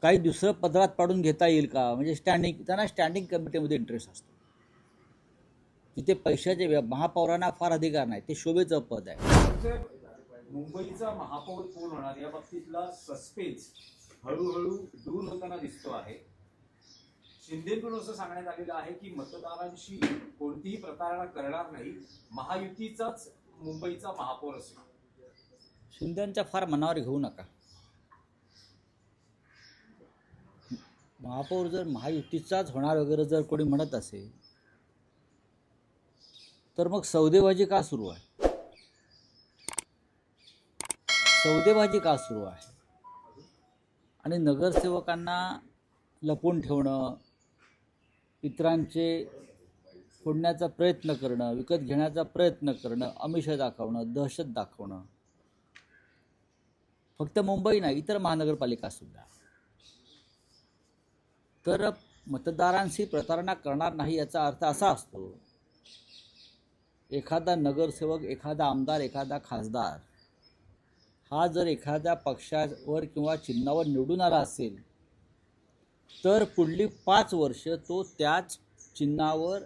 काही दुसरं पदरात पाडून घेता येईल का, म्हणजे त्यांना स्टँडिंग कमिटीमध्ये इंटरेस्ट असतो. तिथे पैशाचे महापौरांना फार अधिकार नाही, ते शोभेचं पद आहे. मुंबईचा महापौर कोण होणार या बाबतीतला सस्पेन्स हळूहळू दूर होताना दिसतो आहे. शिंदेकडून असं सांगण्यात आलेलं आहे की मतदारांशी कोणतीही प्रतारणा करणार नाही, महायुतीचाच मुंबईचा महापौर असेल. शिंदेच्या फार मनावर घेऊ नका. महापौर जर महायुतीचाच होणार वगैरे जर कोणी म्हणत असेल तर मग सौदेबाजी का सुरू आहे? सौदेबाजी का सुरू आहे? आणि नगरसेवकांना लपवून ठेवणं, इतरांचे फोडण्याचा प्रयत्न करणं, विकत घेण्याचा प्रयत्न करणं, आमिष दाखवणं, दहशत दाखवणं, फक्त मुंबई नाही इतर महानगरपालिका सुद्धा. तर मतदारांशी प्रतारणा करणार नाही याचा अर्थ असा असतो, एखादा नगरसेवक, एखादा आमदार, एखादा खासदार हा जर एखाद्या पक्षावर किंवा चिन्हावर निवडून आला असेल तर पुढली 5 वर्ष तो त्याच चिन्हावर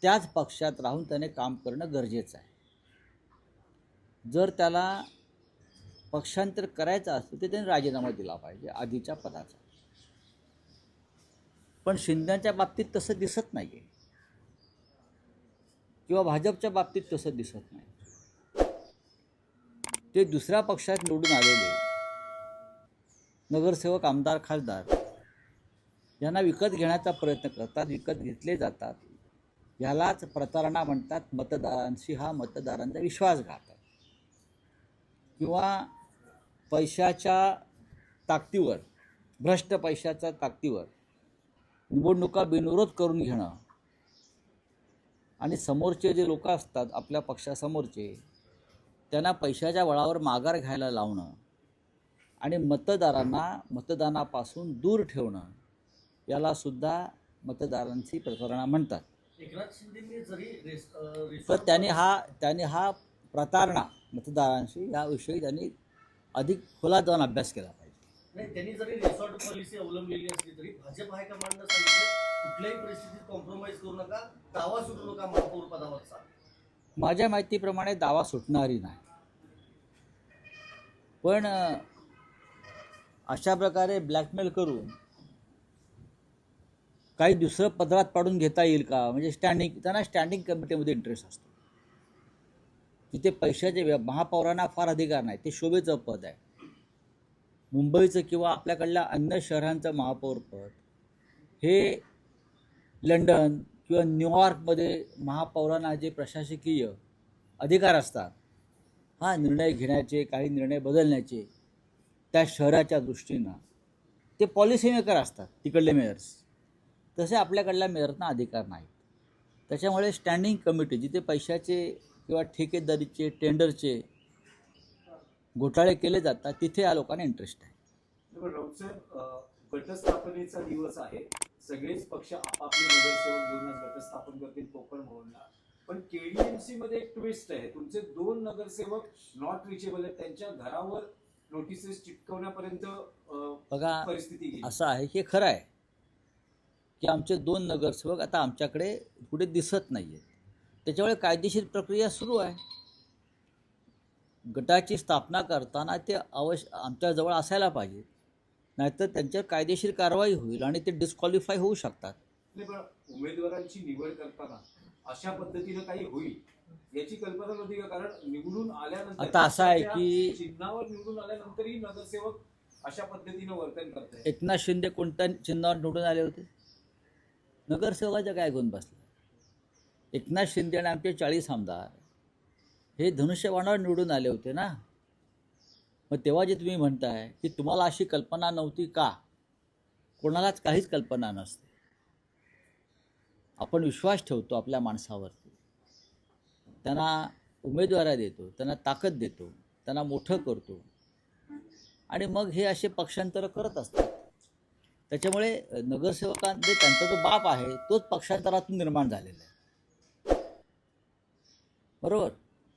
त्याच पक्षात राहून त्याने काम करणं गरजेचं आहे. जर त्याला पक्षांतर करायचं असेल तर त्याने राजीनामा दिला पाहिजे आधीच्या पदाचा. पण शिंदेच्या बाबतीत तसं दिसत नाही आहे किंवा भाजपच्या बाबतीत तसं दिसत नाही. ते दुसऱ्या पक्षात निवडून आलेले नगरसेवक, आमदार, खासदार यांना विकत घेण्याचा प्रयत्न करतात, विकत घेतले जातात. ह्यालाच प्रतारणा म्हणतात. मतदारांशी हा मतदारांचा विश्वासघात आहे. किंवा पैशाच्या ताकदीवर, भ्रष्ट पैशाच्या ताकदीवर निवडणुका बिनविरोध करून घेणं आणि समोरचे जे लोक असतात आपल्या पक्षासमोरचे त्यांना पैशाच्या बळावर माघार घ्यायला लावणं आणि मतदारांना मतदानापासून दूर ठेवणं, याला सुद्धा मतदारांची प्रतारणा म्हणतात. तर त्यांनी हा प्रतारणा मतदारांशी याविषयी त्यांनी अधिक खोलात जाऊन अभ्यास केला पाहिजे. नाही, त्यांनी जरी रिसॉर्ट पॉलिसी अवलंबलेली असली तरी भाजप हायकमांडनं सांगितलं कुठल्याही परिस्थितीत कॉम्प्रोमाइज करू नका, दावा सुटू नका महापौर पदावरचा. माझ्या माहितीप्रमाणे दावा सुटणारी नाही. पण अशा प्रकारे ब्लॅकमेल करून काही दुसरं पदरात पाडून घेता येईल का, म्हणजे त्यांना स्टँडिंग कमिटीमध्ये इंटरेस्ट असतो. तिथे पैशाचे महापौरांना फार अधिकार नाही, ते शोभेचं पद आहे. मुंबईचं किंवा आपल्याकडल्या अन्य शहरांचं महापौरपद हे लंडन किंवा न्यूयॉर्कमध्ये महापौरांना जे प्रशासकीय अधिकार असतात, हा निर्णय घेण्याचे, काही निर्णय बदलण्याचे, त्या शहराच्या दृष्टीनं ते पॉलिसी मेकर असतात तिकडले मेयर्स. तसे आपल्याकडल्या मेयरना अधिकार नाही. त्याच्यामुळे स्टँडिंग कमिटी जिथे पैशाचे किंवा ठेकेदारीचे, टेंडरचे घोटाळे केले जातात तिथे या लोकांना इंटरेस्ट आहे. गटस्थापनेचा दिवस आहे, सगळेच पक्ष आपापले नगरसेवक घेऊनच गटस्थापन करतील कोकण भवनला. पण केडीएमसी मध्ये एक ट्विस्ट आहे, तुमचे 2 नगरसेवक नॉट रिचेबल आहेत, त्यांच्या घरावर नोटिसेस चिटकवण्यापर्यंत बघा परिस्थिती गेली. असं आहे की खरं आहे की आमचे 2 नगरसेवक आता आमच्याकडे पुढे दिसत नाही आहेत. त्याच्यामुळे कायदेशीर प्रक्रिया सुरू आहे. गटाची स्थापना करताना ते आमच्याजवळ असायला पाहिजे, नाहीतर त्यांच्यावर कायदेशीर कारवाई होईल आणि ते डिस्क्वालिफाय होऊ शकतात. पण उमेदवारांची निवड करताना अशा पद्धतीनं काही होईल याची कल्पना नव्हती का? कारण निवडून आल्यानंतर आता असं आहे की चिन्हावर निवडून आल्यानंतरही नगरसेवक अशा पद्धतीनं वर्तन करतात. एकनाथ शिंदे कोणत्या चिन्हावर निवडून आले होते? नगरसेवकाच्या काय गुण बसला? एकनाथ शिंदे आणि आमचे 40 आमदार हे धनुष्यबाणावर निवडून आले होते ना. मग तेव्हा जे तुम्ही म्हणताय की तुम्हाला अशी कल्पना नव्हती का? कोणालाच काहीच कल्पना नसते. आपण विश्वास ठेवतो आपल्या माणसावरती, त्यांना उमेदवारी देतो, त्यांना ताकद देतो, त्यांना मोठं करतो आणि मग हे असे पक्षांतर करत असतात. त्याच्यामुळे नगरसेवकांचे त्यांचा जो बाप आहे तोच पक्षांतरातून निर्माण झालेला आहे. बरोबर.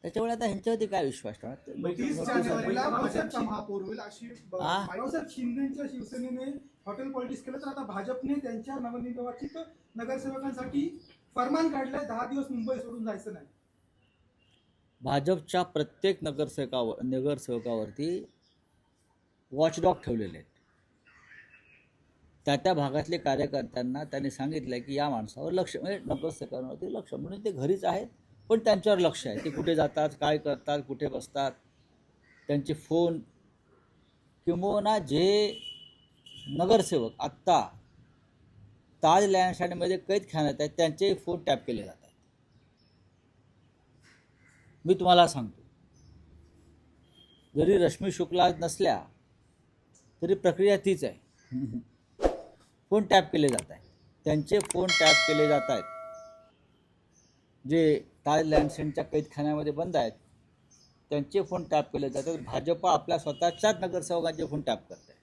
त्याच्यामुळे आता ह्यांच्यावरती काय विश्वास ठेवणार? 30 जानेवारीला भाजपचा महापौर होईल अशी हा? बाळासाहेब शिंदेच्या शिवसेनेने हॉटेल पॉलिटिक्स केलं, तर आता भाजपने त्यांच्या नवनिर्वाचित नगरसेवकांसाठी फरमान काढलंय 10 दिवस मुंबई सोडून जायचं नाही. भाजपच्या प्रत्येक नगरसेवकावरती वॉचडॉग ठेवलेले आहेत. त्या भागातले कार्यकर्त्यांना त्यांनी सांगितलं की या माणसावर लक्ष, म्हणजे नगरसेवकांवरती लक्ष, म्हणून ते घरीच आहेत पण त्यांच्यावर लक्ष आहे. ते कुठे जातात, काय करतात, कुठे बसतात, त्यांचे फोन, किंबहुना जे नगरसेवक आत्ता ताज लँडशाईनमध्ये कैदखान्यात आहेत त्यांचे फोन टॅप केले जात आहेत. मी तुम्हाला सांगतो, जरी रश्मी शुक्ला नसल्या तरी प्रक्रिया तीच आहे. फोन टॅप केले जात आहेत, त्यांचे फोन टॅप केले जात आहेत. जे ताज लँडसेंटच्या कैदखान्यामध्ये बंद आहेत त्यांचे फोन टॅप केले जातात. भाजप आपल्या स्वतःच्याच नगरसेवकांचे फोन टॅप करते.